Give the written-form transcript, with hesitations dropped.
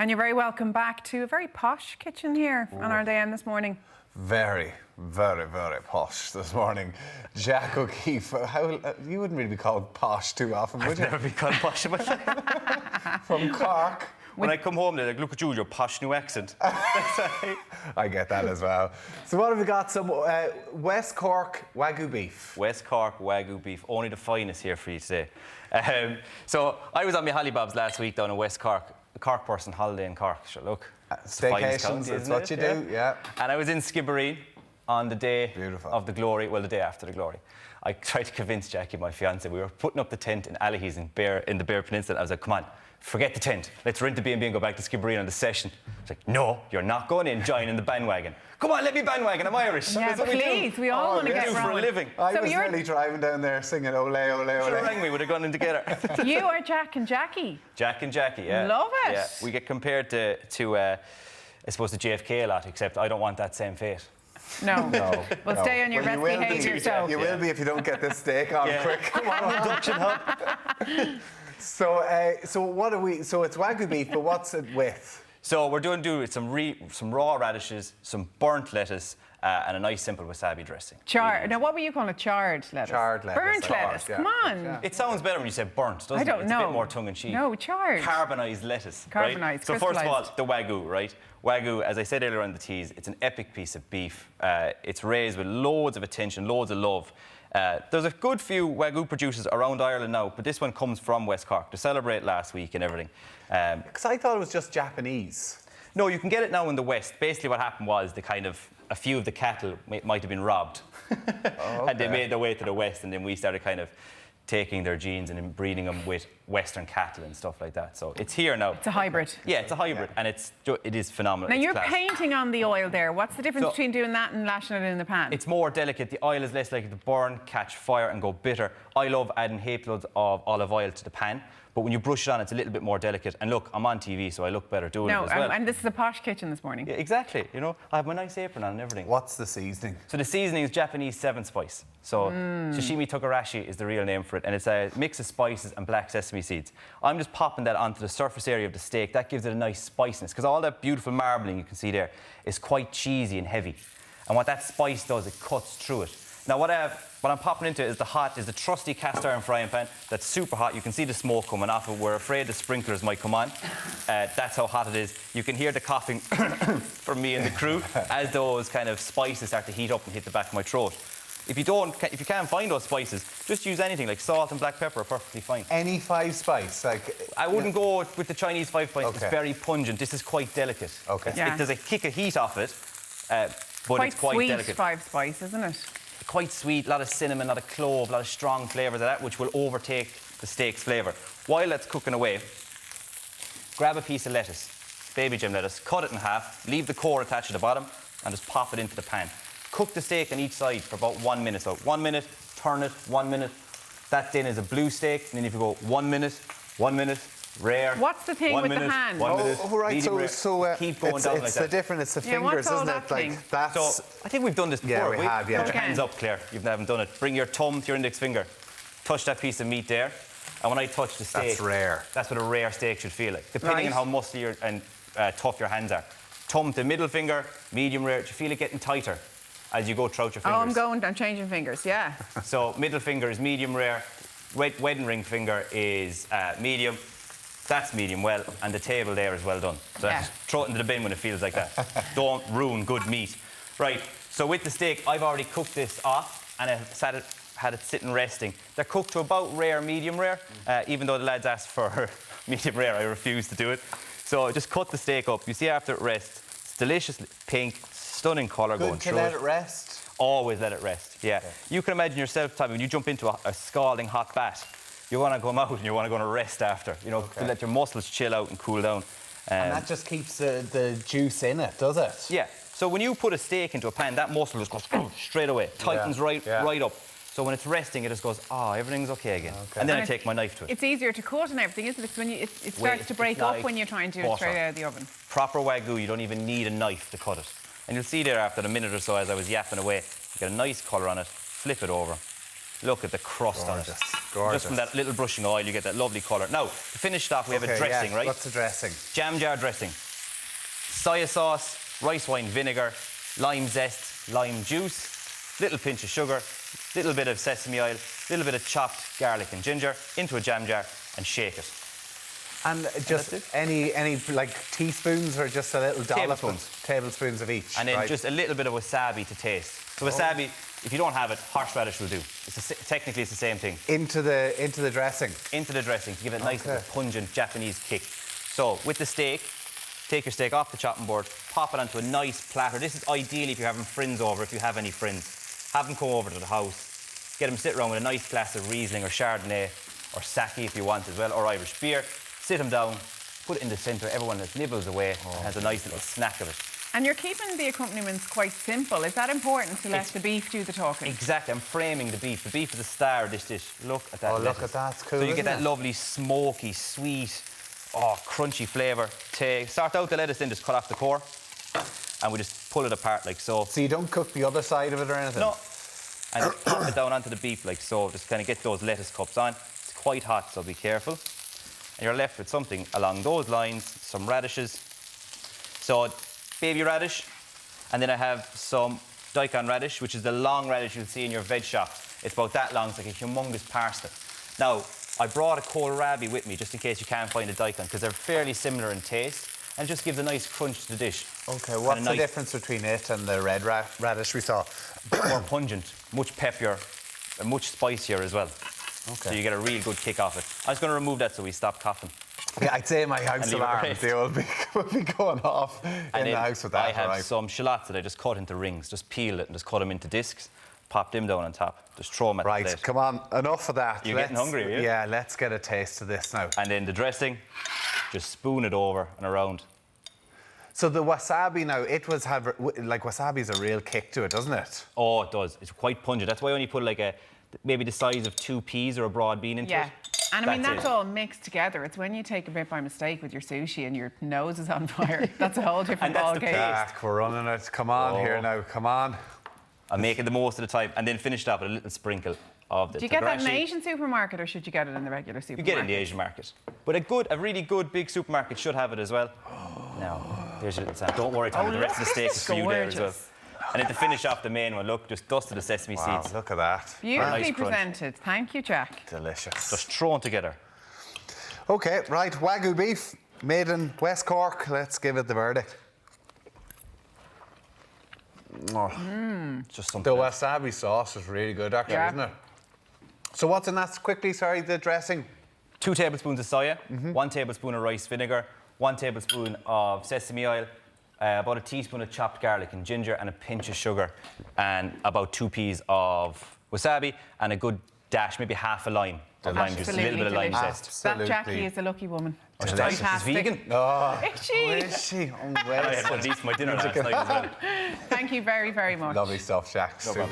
And you're very welcome back to a very posh kitchen here on our day in this morning. Very, very, very posh this morning. Jack O'Keefe, you wouldn't really be called posh too often, would you? I've never been called posh in my life. From Cork. When I come home, they're like, look at you, your posh new accent. I get that as well. So what have we got? Some West Cork Wagyu beef. West Cork Wagyu beef, only the finest here for you today. So I was on my hollybobs last week down in West Cork. A Cork person holiday in Cork. Sure, look. Staycations, that's what you do, yeah. And I was in Skibbereen on the day of the glory, well, the day after the glory. I tried to convince Jackie, my fiance, we were putting up the tent in Allihies in the Bear Peninsula. I was like, come on, forget the tent. Let's rent the B&B and go back to Skibbereen on the session. She's like, no, you're not going in, join in the bandwagon. Come on, let me bandwagon, I'm Irish. Yeah, please, we all want to get for a living. I was really driving down there singing ole, ole, ole. Should have rang me, would have gone in together. You are Jack and Jackie. Jack and Jackie, yeah. Love it. Yeah, we get compared to I suppose, the JFK a lot, except I don't want that same fate. No. Well, stay on your best behaviour, so. You will be if you don't get this steak on quick. Come on, induction hub. So what are we? So it's Wagyu beef, but what's it with? So we're doing some raw radishes, some burnt lettuce, and a nice simple wasabi dressing. Charred. Now, what were you calling it? Charred lettuce? Charred lettuce. Burnt lettuce. Yeah. Come on. Yeah. It sounds better when you say burnt, doesn't it? I don't know. It's a bit more tongue-in-cheek. No, charred. Carbonised lettuce. Carbonised, right? So first of all, the Wagyu, right? Wagyu, as I said earlier on the teas, it's an epic piece of beef. It's raised with loads of attention, loads of love. There's a good few Wagyu producers around Ireland now, but this one comes from West Cork to celebrate last week and everything. Because I thought it was just Japanese. No, you can get it now in the West. Basically what happened was a few of the cattle might have been robbed. And they made their way to the West, and then we started kind of taking their genes and breeding them with Western cattle and stuff like that. So it's here now. It's a hybrid. Yeah, it's a hybrid, and it is phenomenal. Now, it's you're class. Painting on the oil there. What's the difference between doing that and lashing it in the pan? It's more delicate. The oil is less likely to burn, catch fire, and go bitter. I love adding heap loads of olive oil to the pan, but when you brush it on, it's a little bit more delicate. And look, I'm on TV, so I look better doing it as well. And this is a posh kitchen this morning. Yeah, exactly. You know, I have my nice apron on and everything. What's the seasoning? So the seasoning is Japanese 7-spice. So sashimi togarashi is the real name for it, and it's a mix of spices and black sesame seeds. I'm just popping that onto the surface area of the steak. That gives it a nice spiciness, because all that beautiful marbling you can see there is quite cheesy and heavy. And what that spice does, it cuts through it. Now what I'm popping into is the trusty cast iron frying pan that's super hot. You can see the smoke coming off it. We're afraid the sprinklers might come on. That's how hot it is. You can hear the coughing from me and the crew as those kind of spices start to heat up and hit the back of my throat. If you can't find those spices, just use anything like salt and black pepper are perfectly fine. Any 5-spice? I wouldn't go with the Chinese 5-spice. Okay. It's very pungent. This is quite delicate. Okay. There's a kick of heat off it, but it's quite sweet delicate. 5-spice, isn't it? Quite sweet, a lot of cinnamon, a lot of clove, a lot of strong flavours of that, which will overtake the steak's flavour. While that's cooking away, grab a piece of lettuce, baby gem lettuce, cut it in half, leave the core attached to the bottom, and just pop it into the pan. Cook the steak on each side for about 1 minute. So 1 minute, turn it, 1 minute. That then is a blue steak. And then if you go 1 minute, rare. What's the thing with the hand? 1 minute, right. keep going down like it's that. the different. It's the fingers, what's all isn't that it? thing? Like that's. So I think we've done this before. Yeah, we have. Yeah. Put your hands up, Claire. You haven't done it. Bring your thumb to your index finger. Touch that piece of meat there. And when I touch the steak, that's rare. That's what a rare steak should feel like, depending on how muscly and tough your hands are. Thumb to middle finger, medium rare. Do you feel it getting tighter as you go throughout your fingers? Oh, I'm changing fingers, yeah. So middle finger is medium rare, wedding ring finger is medium. That's medium well, and the table there is well done. So just throw it into the bin when it feels like that. Don't ruin good meat. Right, so with the steak, I've already cooked this off, and I had it sitting resting. They're cooked to about rare, medium rare. Even though the lads asked for medium rare, I refused to do it. So just cut the steak up. You see after it rests, it's delicious pink, stunning colour going through it. Good to let it rest? Always let it rest, yeah. You can imagine yourself, Tommy, when you jump into a scalding hot bath, you want to come out and you want to go on a rest after, you know, to let your muscles chill out and cool down. And that just keeps the juice in it, does it? Yeah. So when you put a steak into a pan, that muscle just goes straight away, tightens right up. So when it's resting, it just goes, everything's okay again. And then I take my knife to it. It's easier to cut and everything, isn't it? Because when it starts to break up when you're trying to do it straight out of the oven. Proper Wagyu, you don't even need a knife to cut it. And you'll see there after a minute or so as I was yapping away, you get a nice colour on it, flip it over. Look at the crust on it. Gorgeous. Just from that little brushing oil, you get that lovely colour. Now, to finish it off, we have a dressing, right? What's the dressing? Jam jar dressing. Soya sauce, rice wine vinegar, lime zest, lime juice, little pinch of sugar, little bit of sesame oil, little bit of chopped garlic and ginger into a jam jar and shake it. And just any like teaspoons or just a little dollop? Tablespoons of each. And then just a little bit of wasabi to taste. So wasabi, if you don't have it, horseradish will do. Technically, it's the same thing. Into the dressing? Into the dressing to give it a nice little pungent Japanese kick. So with the steak, take your steak off the chopping board, pop it onto a nice platter. This is ideally if you're having friends over, if you have any friends. Have them come over to the house, get them sit around with a nice glass of Riesling or Chardonnay or Sake if you want as well, or Irish beer. Sit them down, put it in the centre, everyone just nibbles away and has a nice little snack of it. And you're keeping the accompaniments quite simple. Is that important to let the beef do the talking? Exactly, I'm framing the beef. The beef is the star of this dish. Look at that. Oh, look at that, it's cool. So you get that lovely, smoky, sweet, crunchy flavour. Start out the lettuce, then just cut off the core, and we just pull it apart like so. So you don't cook the other side of it or anything? No. And put it down onto the beef like so. Just kind of get those lettuce cups on. It's quite hot, so be careful. And you're left with something along those lines, some radishes. So baby radish, and then I have some daikon radish, which is the long radish you'll see in your veg shops. It's about that long, it's like a humongous parsnip. Now, I brought a kohlrabi with me just in case you can't find a daikon, because they're fairly similar in taste, and it just gives a nice crunch to the dish. Okay, what's the difference between it and the red radish we saw? More pungent, much peppier, and much spicier as well. Okay. So you get a real good kick off it. I was going to remove that so we stop coughing. Yeah, I'd say my house alarms, they will be going off in the house with that. I have some shallots that I just cut into rings, just peel it and just cut them into discs, pop them down on top, just throw them at the plate. Right, come on, enough of that. You're getting hungry, are you? Yeah, let's get a taste of this now. And then the dressing, just spoon it over and around. So the wasabi now, wasabi's a real kick to it, doesn't it? Oh, it does. It's quite pungent. That's why I only put like maybe the size of 2 peas or a broad bean into it. And I mean, that's all mixed together. It's when you take a bit by mistake with your sushi and your nose is on fire. That's a whole different ballgame. Jack, we're running it. Come on here now, come on. I'm making the most of the time and then finish it up with a little sprinkle of the Do you get that in an Asian supermarket or should you get it in the regular supermarket? You get it in the Asian market. But a really good big supermarket should have it as well. Now, there's your little sample. Don't worry, Tommy, the rest of the steak is for you there as well. And then to finish off the main one, look, just dusted the sesame seeds. Look at that. Beautifully presented. Thank you, Jack. Delicious. Just thrown together. OK, right, Wagyu beef, made in West Cork. Let's give it the verdict. Just something. The wasabi sauce is really good, actually, isn't it? So what's in that quickly, sorry, the dressing? 2 tablespoons of soya, 1 tablespoon of rice vinegar, 1 tablespoon of sesame oil, about a teaspoon of chopped garlic and ginger and a pinch of sugar and about 2 peas of wasabi and a good dash, maybe half a lime of lime juice, a little bit of lime zest. That Jackie is a lucky woman. She's vegan. Oh, is she? Is she? Oh, I had one of these for my dinner last night as well. Thank you very, very much. Lovely stuff, Jack. Super.